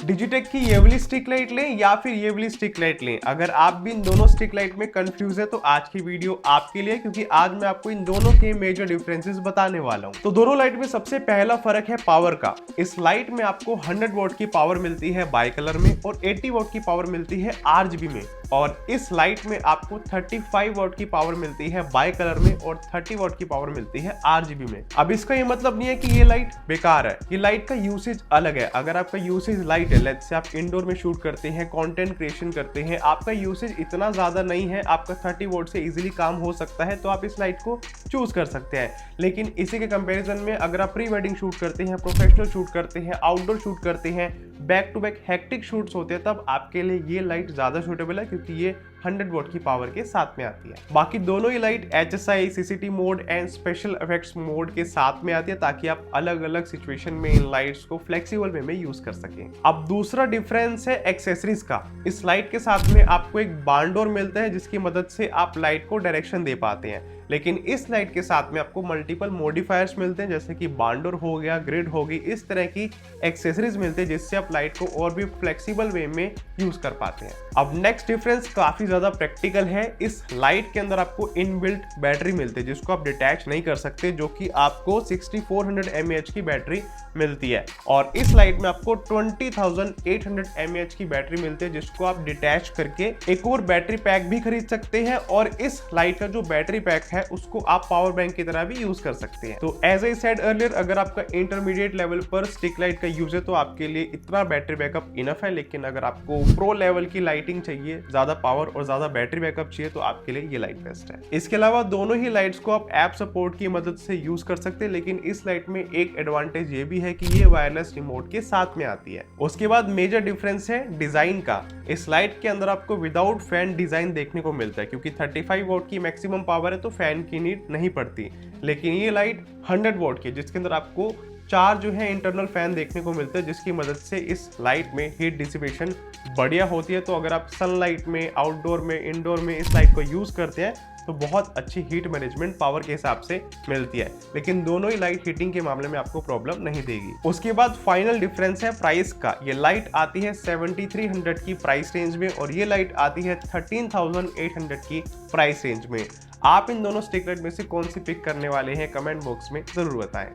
डिजिटेक की ये वाली स्टिक लाइट लें या फिर ये वाली स्टिक लाइट लें, अगर आप भी इन दोनों स्टिक लाइट में कंफ्यूज है तो आज की वीडियो आपके लिए, क्योंकि आज मैं आपको इन दोनों के मेजर डिफरेंसेस बताने वाला हूं। तो दोनों लाइट में सबसे पहला फर्क है पावर का। इस लाइट में आपको 100 वॉट की पावर मिलती है बाई कलर में और 80 वॉट की पावर मिलती है आरजीबी में, और इस लाइट में आपको 35 वॉट की पावर मिलती है बाई कलर में और 30 वॉट की पावर मिलती है आरजीबी में। अब इसका ये मतलब नहीं है कि ये लाइट बेकार है, ये लाइट का यूसेज अलग है। अगर आपका यूसेज लाइट है, लेट्स से आप इंडोर में शूट करते हैं, कंटेंट क्रिएशन करते हैं, आपका यूसेज इतना ज्यादा नहीं है, आपका 30 वॉट से इजीली काम हो सकता है, तो आप इस लाइट को चूज कर सकते हैं। लेकिन इसी के कंपैरिजन में अगर आप प्री वेडिंग शूट करते हैं, प्रोफेशनल शूट करते हैं, आउटडोर शूट करते हैं, back to back hectic shoots होते हैं, तब आपके लिए ये लाइट ज्यादा सूटेबल है, क्योंकि ये 100 वॉट की पावर के साथ में आती है। बाकी दोनों ही light HSI, CCT mode and special effects mode के साथ में आती है, ताकि आप अलग अलग सिचुएशन में इन लाइट्स को फ्लेक्सिबल वे में यूज कर सकें। अब दूसरा डिफरेंस है एक्सेसरीज का। इस लाइट के साथ में आपको एक बारडोर मिलता है, जिसकी मदद से आप लाइट को डायरेक्शन दे पाते हैं। लेकिन इस लाइट के साथ में आपको मल्टीपल मॉडिफायर्स मिलते हैं, जैसे कि बारडोर हो गया, ग्रिड हो गई, इस तरह की एक्सेसरीज मिलते हैं, जिससे आप लाइट को और भी फ्लेक्सिबल वे में यूज कर पाते हैं। अब नेक्स्ट डिफरेंस काफी ज्यादा प्रैक्टिकल है। इस लाइट के अंदर आपको इनबिल्ट बैटरी मिलती है, जिसको आप डिटैच नहीं कर सकते, जो कि आपको 6400 mAh की बैटरी मिलती है। और इस लाइट में आपको 20800 mAh की बैटरी मिलती है, जिसको आप डिटैच करके एक और बैटरी पैक भी खरीद सकते हैं, और इस लाइट का जो बैटरी पैक है उसको आप पावर बैंक की तरह भी यूज कर सकते हैं। तो एज आई सेड अर्लियर, अगर आपका इंटरमीडिएट लेवल पर स्टिक लाइट का यूज है तो आपके लिए इतना बैटरी बैकअप इनफ है। लेकिन अगर आपको प्रो लेवल की लाइटिंग चाहिए, ज्यादा पावर और ज्यादा बैटरी बैकअप चाहिए, तो आपके लिए ये लाइट बेस्ट है। इसके अलावा दोनों ही लाइट्स को आप ऐप सपोर्ट की मदद से यूज कर सकते हैं, लेकिन इस लाइट में एक एडवांटेज ये भी है कि ये वायरलेस रिमोट के साथ में आती है। उसके बाद मेजर डिफरेंस है डिजाइन का। इस लाइट के अंदर आपको विदाउट फैन डिजाइन देखने को मिलता है, क्योंकि 35 वॉट की मैक्सिमम पावर है तो फैन की नीड नहीं पड़ती। लेकिन ये लाइट 100 वॉट की, जिसके अंदर आपको 4 जो है इंटरनल फैन देखने को मिलते हैं, जिसकी मदद से इस लाइट में हीट डिसिपेशन बढ़िया होती है। तो अगर आप सनलाइट में, आउटडोर में, इंडोर में इस लाइट को यूज करते हैं तो बहुत अच्छी हीट मैनेजमेंट पावर के हिसाब से मिलती है। लेकिन दोनों ही लाइट हीटिंग के मामले में आपको प्रॉब्लम नहीं देगी। उसके बाद फाइनल डिफरेंस है प्राइस का। ये लाइट आती है 7300 की प्राइस रेंज में, और ये लाइट आती है 13800 की प्राइस रेंज में। आप इन दोनों स्टिक लाइट में से कौन सी पिक करने वाले हैं, कमेंट बॉक्स में जरूर बताएं।